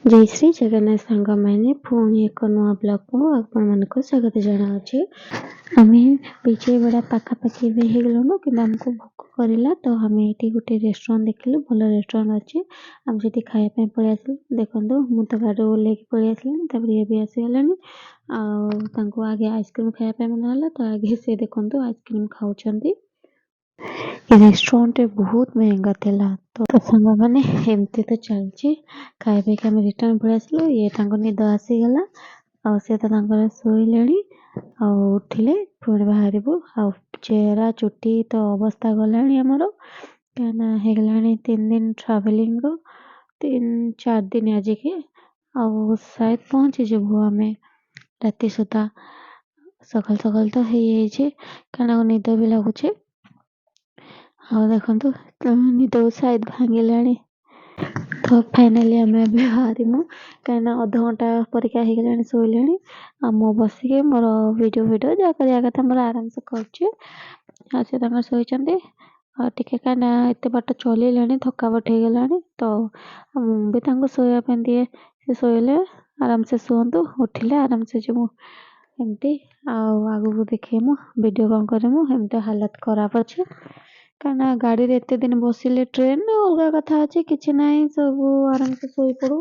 ଜୟ ଶ୍ରୀ ଜଗନ୍ନାଥ ସାଙ୍ଗମାନେ ପୁଣି ଏକ ନୂଆ ବ୍ଲଗକୁ ଆପଣମାନଙ୍କୁ ସ୍ୱାଗତ ଜଣାଉଛି। ଆମେ ବିଜୟୱାଡ଼ା ପାଖାପାଖି ଏବେ ହେଇଗଲୁଣୁ କିନ୍ତୁ ଆମକୁ ଭୋକ କରିଲା ତ ଆମେ ଏଠି ଗୋଟେ ରେଷ୍ଟୁରାଣ୍ଟ ଦେଖିଲୁ। ଭଲ ରେଷ୍ଟୁରାଣ୍ଟ ଅଛି। ଆମେ ସେଠି ଖାଇବା ପାଇଁ ପଳେଇ ଆସିଲୁ। ଦେଖନ୍ତୁ ମୁଁ ତ ଗାଡ଼ିରୁ ଓହ୍ଲେଇକି ପଳେଇ ଆସିଲିଣି, ତାପରେ ଇଏ ବି ଆସିଗଲାଣି। ଆଉ ତାଙ୍କୁ ଆଗେ ଆଇସ୍କ୍ରିମ୍ ଖାଇବା ପାଇଁ ମନା ହେଲା, ତ ଆଗେ ସେ ଦେଖନ୍ତୁ ଆଇସ୍କ୍ରିମ୍ ଖାଉଛନ୍ତି। ଏ ରେଷ୍ଟୁରାଣ୍ଟରେ ବହୁତ ମହଙ୍ଗା ଥିଲା। ତ ସାଙ୍ଗମାନେ ଏମିତି ତ ଚାଲିଛି। ଖାଇ ପିଇକି ଆମେ ରିଟର୍ନ ପଳେଇ ଆସିଲୁ। ଇଏ ତାଙ୍କ ନିଦ ଆସିଗଲା ଆଉ ସେ ତ ତାଙ୍କର ଶୋଇଲେଣି। ଆଉ ଉଠିଲେ ପୁଣି ବାହାରିବୁ। ଆଉ ଚେହେରା ଚୁଟି ତ ଅବସ୍ଥା ଗଲାଣି ଆମର, କାହିଁକିନା ହେଇଗଲାଣି 3 ଦିନ ଟ୍ରାଭେଲିଂର, 3-4 ଦିନ ଆଜିକି। ଆଉ ସାୟଦ ପହଞ୍ଚିଯିବୁ ଆମେ ରାତି ସୁଦ୍ଧା। ସକାଳ ସକାଳ ତ ହେଇଯାଇଛି, କାହିଁକିନା ନିଦ ବି ଲାଗୁଛି। ଆଉ ଦେଖନ୍ତୁ ନିଦ ସାୟଦ ଭାଙ୍ଗିଲାଣି। ତ ଫାଇନାଲି ଆମେ ଏବେ ବାହାରିମୁ, କାହିଁକିନା ଅଧଘଣ୍ଟା ପରିକା ହେଇଗଲାଣି ଶୋଇଲେଣି। ଆଉ ମୁଁ ବସିକି ମୋର ଭିଡ଼ିଓ ଯାହା କରିବା କଥା ମୋର ଆରାମସେ କରୁଛି। ଆଉ ସେ ତାଙ୍କର ଶୋଇଛନ୍ତି। ଆଉ ଟିକେ କାହିଁକିନା ଏତେ ବାଟ ଚଲେଇଲେଣି, ଥକାବଟ ହେଇଗଲାଣି। ତ ମୁଁ ବି ତାଙ୍କୁ ଶୋଇବା ପାଇଁ ଦିଏ। ସେ ଶୋଇଲେ ଆରାମସେ ଶୁଅନ୍ତୁ, ଉଠିଲେ ଆରାମସେ ଯିବୁ ଏମିତି। ଆଉ ଆଗକୁ ଦେଖେଇମୁ ଭିଡ଼ିଓ କ'ଣ କରିମୁ। ଏମିତି ହାଲତ ଖରାପ ଅଛି, କାହିଁକିନା ଗାଡ଼ିରେ ଏତେ ଦିନ ବସିଲେ। ଟ୍ରେନରେ ଅଲଗା କଥା ଅଛି, କିଛି ନାହିଁ, ସବୁ ଆରାମସେ ଶୋଇପଡ଼ୁ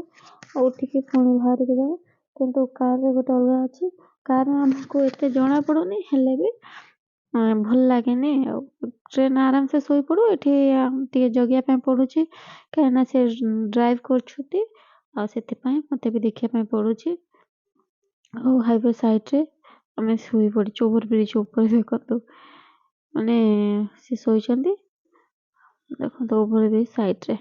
ଆଉ ଉଠିକି ପୁଣି ବାହାରିକି ଯାଉ। କିନ୍ତୁ କାରରେ ଗୋଟେ ଅଲଗା ଅଛି। କାରରେ ଆମକୁ ଏତେ ଜଣା ପଡ଼ୁନି, ହେଲେ ବି ଭଲ ଲାଗେନି। ଆଉ ଟ୍ରେନ ଆରାମସେ ଶୋଇପଡ଼ୁ, ଏଠି ଟିକେ ଜଗିବା ପାଇଁ ପଡ଼ୁଛି, କାହିଁକିନା ସେ ଡ୍ରାଇଭ କରୁଛନ୍ତି। ଆଉ ସେଥିପାଇଁ ମୋତେ ବି ଦେଖିବା ପାଇଁ ପଡ଼ୁଛି। ଆଉ ହାଇୱେ ସାଇଡ଼ରେ ଆମେ ଶୋଇ ପଡ଼ିଛୁ, ଓଭରବ୍ରିଜ ଉପରେ। ଦେଖନ୍ତୁ ମାନେ ସେ ଶୋଇଛନ୍ତି, ଦେଖନ୍ତୁ ଓଭରବ୍ରିଜ ସାଇଡ଼ରେ।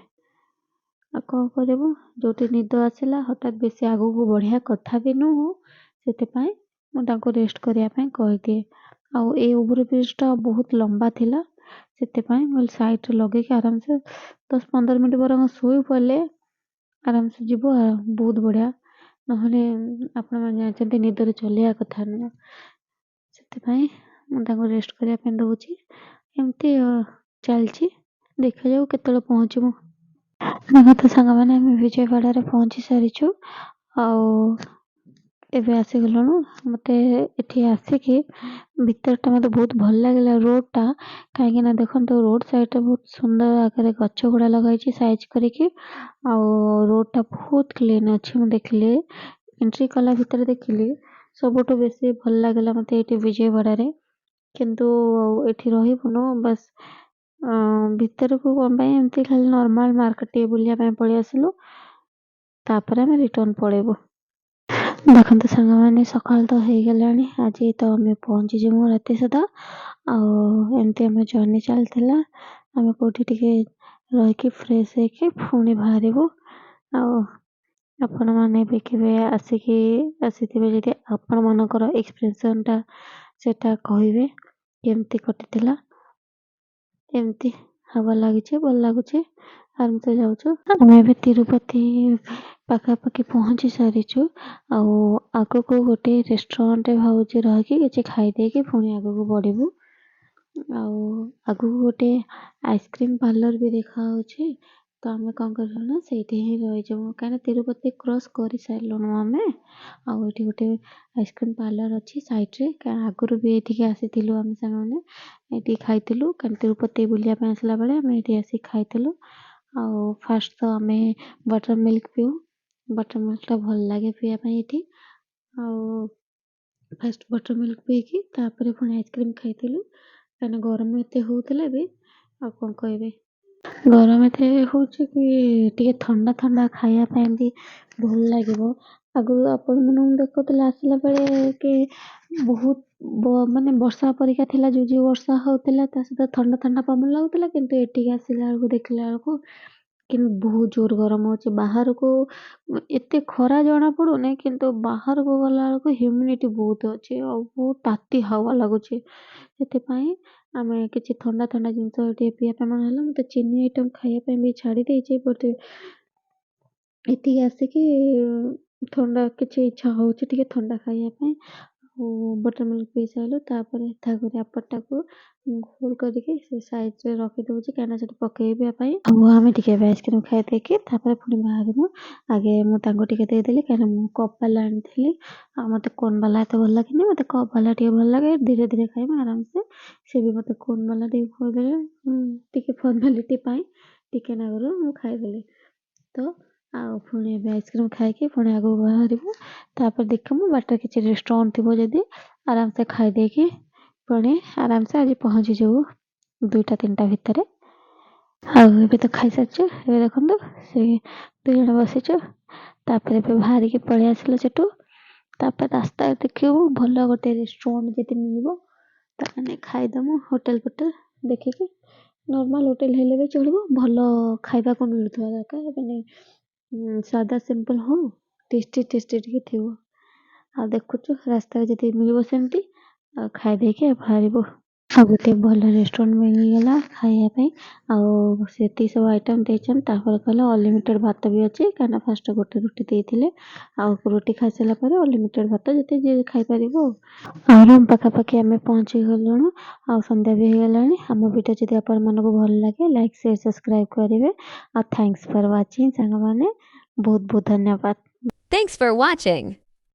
ଆଉ କ'ଣ କରିବୁ, ଯୋଉଠି ନିଦ ଆସିଲା। ହଠାତ୍ ବେଶୀ ଆଗକୁ ବଢ଼ିବା କଥା ବି ନୁହଁ, ସେଥିପାଇଁ ମୁଁ ତାଙ୍କୁ ରେଷ୍ଟ କରିବା ପାଇଁ କହିଦିଏ। ଆଉ ଏଇ ଓଭରବ୍ରିଜଟା ବହୁତ ଲମ୍ବା ଥିଲା, ସେଥିପାଇଁ ମୁଁ ସାଇଡ଼ରେ ଲଗେଇକି ଆରାମସେ 10-15 ମିନିଟ୍ ବରଂ ଶୋଇ ପଡ଼ିଲେ ଆରାମସେ ଯିବ। ବହୁତ ବଢ଼ିଆ। ନହେଲେ ଆପଣମାନେ ଜାଣିଛନ୍ତି ନିଦରେ ଚଲେଇବା କଥା ନୁହଁ, ସେଥିପାଇଁ ମୁଁ ତାଙ୍କୁ ରେଷ୍ଟ କରିବା ପାଇଁ ଦେଉଛି। ଏମିତି ଚାଲିଛି। ଦେଖାଯାଉ କେତେବେଳେ ପହଞ୍ଚିବୁ। ଦେଖନ୍ତୁ ସାଙ୍ଗମାନେ ଆମେ ବିଜୟୱାଡ଼ାରେ ପହଞ୍ଚି ସାରିଛୁ। ଆଉ ଏବେ ଆସିଗଲୁଣୁ। ମୋତେ ଏଠି ଆସିକି ଭିତରଟା ମୋତେ ବହୁତ ଭଲ ଲାଗିଲା, ରୋଡ଼ଟା। କାହିଁକିନା ଦେଖନ୍ତୁ ରୋଡ଼ ସାଇଡ଼ରେ ବହୁତ ସୁନ୍ଦର ଆକାରରେ ଗଛ ଗୁଡ଼ା ଲଗାହେଇଛି ସାଇଜ୍ କରିକି। ଆଉ ରୋଡ଼ଟା ବହୁତ କ୍ଲିନ୍ ଅଛି। ମୁଁ ଦେଖିଲି, ଏଣ୍ଟ୍ରି କଲା ଭିତରେ ଦେଖିଲି, ସବୁଠୁ ବେଶୀ ଭଲ ଲାଗିଲା ମୋତେ ଏଇଠି ବିଜୟୱାଡ଼ାରେ। କିନ୍ତୁ ଏଠି ରହିବୁନୁ, ବାସ୍ ଭିତରକୁ କ'ଣ ପାଇଁ ଏମିତି ଖାଲି ନର୍ମାଲ ମାର୍କେଟ ଟିକେ ବୁଲିବା ପାଇଁ ପଳେଇ ଆସିଲୁ, ତାପରେ ଆମେ ରିଟର୍ନ ପଳେଇବୁ। ଦେଖନ୍ତୁ ସାଙ୍ଗମାନେ ସକାଳ ତ ହେଇଗଲାଣି, ଆଜି ତ ଆମେ ପହଞ୍ଚିଯିବୁ ରାତି ସୁଦ୍ଧା। ଆଉ ଏମିତି ଆମ ଜର୍ଣ୍ଣି ଚାଲିଥିଲା। ଆମେ କେଉଁଠି ଟିକେ ରହିକି ଫ୍ରେଶ୍ ହେଇକି ପୁଣି ବାହାରିବୁ। ଆଉ ଆପଣମାନେ ବି କେବେ ଆସିଥିବେ ଯଦି ଆପଣମାନଙ୍କର ଏକ୍ସପ୍ରେସନ୍ଟା ସେଟା କହିବେ କେମିତି କଟିଥିଲା। ଏମିତି ଭଲ ଲାଗୁଛି। ଆରାମସେ ଯାଉଛୁ। ଆମେ ଏବେ ତିରୁପତି ପାଖାପାଖି ପହଞ୍ଚି ସାରିଛୁ। ଆଉ ଆଗକୁ ଗୋଟେ ରେଷ୍ଟୁରାଣ୍ଟରେ ଭାବୁଛି ରହିକି କିଛି ଖାଇଦେଇକି ପୁଣି ଆଗକୁ ବଢ଼ିବୁ। ଆଉ ଆଗକୁ ଗୋଟେ ଆଇସ୍କ୍ରିମ୍ ପାର୍ଲର ବି ଦେଖାହେଉଛି। ତ ଆମେ କ'ଣ କରିବୁ ନା ସେଇଠି ହିଁ ରହିଯିବୁ, କାହିଁକିନା ତିରୁପତି କ୍ରସ୍ କରିସାରିଲୁଣୁ ଆମେ। ଆଉ ଏଠି ଗୋଟେ ଆଇସ୍କ୍ରିମ୍ ପାର୍ଲର ଅଛି ସାଇଡ଼ରେ। ଆଗରୁ ବି ଏଠିକି ଆସିଥିଲୁ ଆମେ ସାଙ୍ଗମାନେ, ଏଠି ଖାଇଥିଲୁ। କାରଣ ତିରୁପତି ବୁଲିବା ପାଇଁ ଆସିଲା ବେଳେ ଆମେ ଏଠି ଆସିକି ଖାଇଥିଲୁ। ଆଉ ଫାର୍ଷ୍ଟ ତ ଆମେ ବଟର ମିଲ୍କ ପିଉ। ବଟର ମିଲ୍କଟା ଭଲ ଲାଗେ ପିଇବା ପାଇଁ ଏଠି। ଆଉ ଫାର୍ଷ୍ଟ ବଟର ମିଲ୍କ ପିଇକି ତାପରେ ପୁଣି ଆଇସ୍କ୍ରିମ୍ ଖାଇଥିଲୁ, କାହିଁକିନା ଗରମ ଏତେ ହେଉଥିଲା ବି। ଆଉ କ'ଣ କହିବେ, ଗରମ ଏତେ ହେଉଛି କି ଟିକେ ଥଣ୍ଡା ଖାଇବା ପାଇଁ ବି ଭଲ ଲାଗିବ। ଆଗରୁ ଆପଣମାନଙ୍କୁ ଦେଖୁଥିଲେ ଆସିଲା ବେଳେ କି ବହୁତ ମାନେ ବର୍ଷା ପରିକା ଥିଲା, ଝୁଝି ବର୍ଷା ହେଉଥିଲା, ତା ସହିତ ଥଣ୍ଡା ପବନ ଲାଗୁଥିଲା। କିନ୍ତୁ ଏଠିକି ଆସିଲା ବେଳକୁ ଦେଖିଲା ବେଳକୁ କିନ୍ତୁ ବହୁତ ଜୋର ଗରମ ହେଉଛି। ବାହାରକୁ ଏତେ ଖରା ଜଣାପଡ଼ୁନି, କିନ୍ତୁ ବାହାରକୁ ଗଲାବେଳକୁ ହ୍ୟୁମିଡ଼ିଟି ବହୁତ ଅଛି ଆଉ ବହୁତ ତାତି ହାୱା ଲାଗୁଛି। ସେଥିପାଇଁ ଆମେ କିଛି ଥଣ୍ଡା ଜିନିଷ ଟିକେ ପିଇବା ପାଇଁ ମନ ହେଲା। ମୁଁ ତ ଚିନି ଆଇଟମ୍ ଖାଇବା ପାଇଁ ବି ଛାଡ଼ି ଦେଇଛି, ବଟ୍ ଏଠିକି ଆସିକି ଥଣ୍ଡା କିଛି ଇଚ୍ଛା ହେଉଛି ଟିକେ ଥଣ୍ଡା ଖାଇବା ପାଇଁ। बटर मिल्क पी सारू तापर एपटा को गोल करके से साइड रे रखी दउची काना से पकेबे पई अब हमें टिके आइसक्रीम खाइ देके तापर पुनी बाहरमु आगे मु तांको टिके दे देली काना मु कप वाला आनिथिली आ मते कोन वाला तो भल लागेनी मते कप वाला टिके भल लागे धीरे धीरे खाइम आराम से भी मते कोन वाला टिके खोइ देले टिके फॉर्मेलिटी पाई टिके नागरो मु खाइ देली तो ଆଉ ପୁଣି ଏବେ ଆଇସ୍କ୍ରିମ୍ ଖାଇକି ପୁଣି ଆଗକୁ ବାହାରିବୁ ତାପରେ ଦେଖିବୁ ବାଟରେ କିଛି ରେଷ୍ଟୁରାଣ୍ଟ ଥିବ ଯଦି ଆରାମସେ ଖାଇ ଦେଇକି ପୁଣି ଆରାମସେ ଆଜି ପହଞ୍ଚିଯିବୁ 2ଟା 3ଟା ଭିତରେ ଆଉ ଏବେ ତ ଖାଇସାରିଛୁ ଏବେ ଦେଖନ୍ତୁ ସେ 2 ଜଣ ବସିଛୁ ତାପରେ ଏବେ ବାହାରିକି ପଳେଇ ଆସିଲୁ ସେଠୁ ତାପରେ ରାସ୍ତାରେ ଦେଖିବୁ ଭଲ ଗୋଟେ ରେଷ୍ଟୁରାଣ୍ଟ ଯଦି ମିଳିବ ତାହେଲେ ଖାଇଦବୁ ହୋଟେଲ ଦେଖିକି ନର୍ମାଲ ହୋଟେଲ ହେଲେ ବି ଚଳିବ ଭଲ ଖାଇବାକୁ ମିଳୁଥିବା ଦରକାର ମାନେ ସାଧା ସିମ୍ପଲ ହଉ ଟେଷ୍ଟି ଟିକେ ଥିବ ଆଉ ଦେଖୁଛୁ ରାସ୍ତାରେ ଯଦି ମିଳିବ ସେମିତି ଆଉ ଖାଇ ଦେଇକି ବାହାରିବୁ ଆଉ ଗୋଟେ ଭଲ ରେଷ୍ଟୁରାଣ୍ଟ ମିଳିଗଲା ଖାଇବା ପାଇଁ ଆଉ ସେତିକି ସବୁ ଆଇଟମ୍ ଦେଇଛନ୍ତି ତାପରେ କହିଲେ ଅନଲିମିଟେଡ୍ ଭାତ ବି ଅଛି କାହିଁକିନା ଫାଷ୍ଟ ଗୋଟେ ରୁଟି ଦେଇଥିଲେ ଆଉ ରୁଟି ଖାଇସାରିଲା ପରେ ଅନଲିମିଟେଡ୍ ଭାତ ଯେତେ ଯିଏ ଖାଇପାରିବ ଆଉ ରୁମ୍ ପାଖାପାଖି ଆମେ ପହଞ୍ଚି ଗଲୁଣୁ ଆଉ ସନ୍ଧ୍ୟା ବି ହେଇଗଲାଣି ଆମ ଭିଡ଼ିଓ ଯଦି ଆପଣମାନଙ୍କୁ ଭଲ ଲାଗେ ଲାଇକ୍ ସେୟାର ସବସ୍କ୍ରାଇବ୍ କରିବେ ଆଉ ଥ୍ୟାଙ୍କ୍ସ ଫର ୱାଚିଂ ସାଙ୍ଗମାନେ ବହୁତ ଧନ୍ୟବାଦ। Thanks for watching.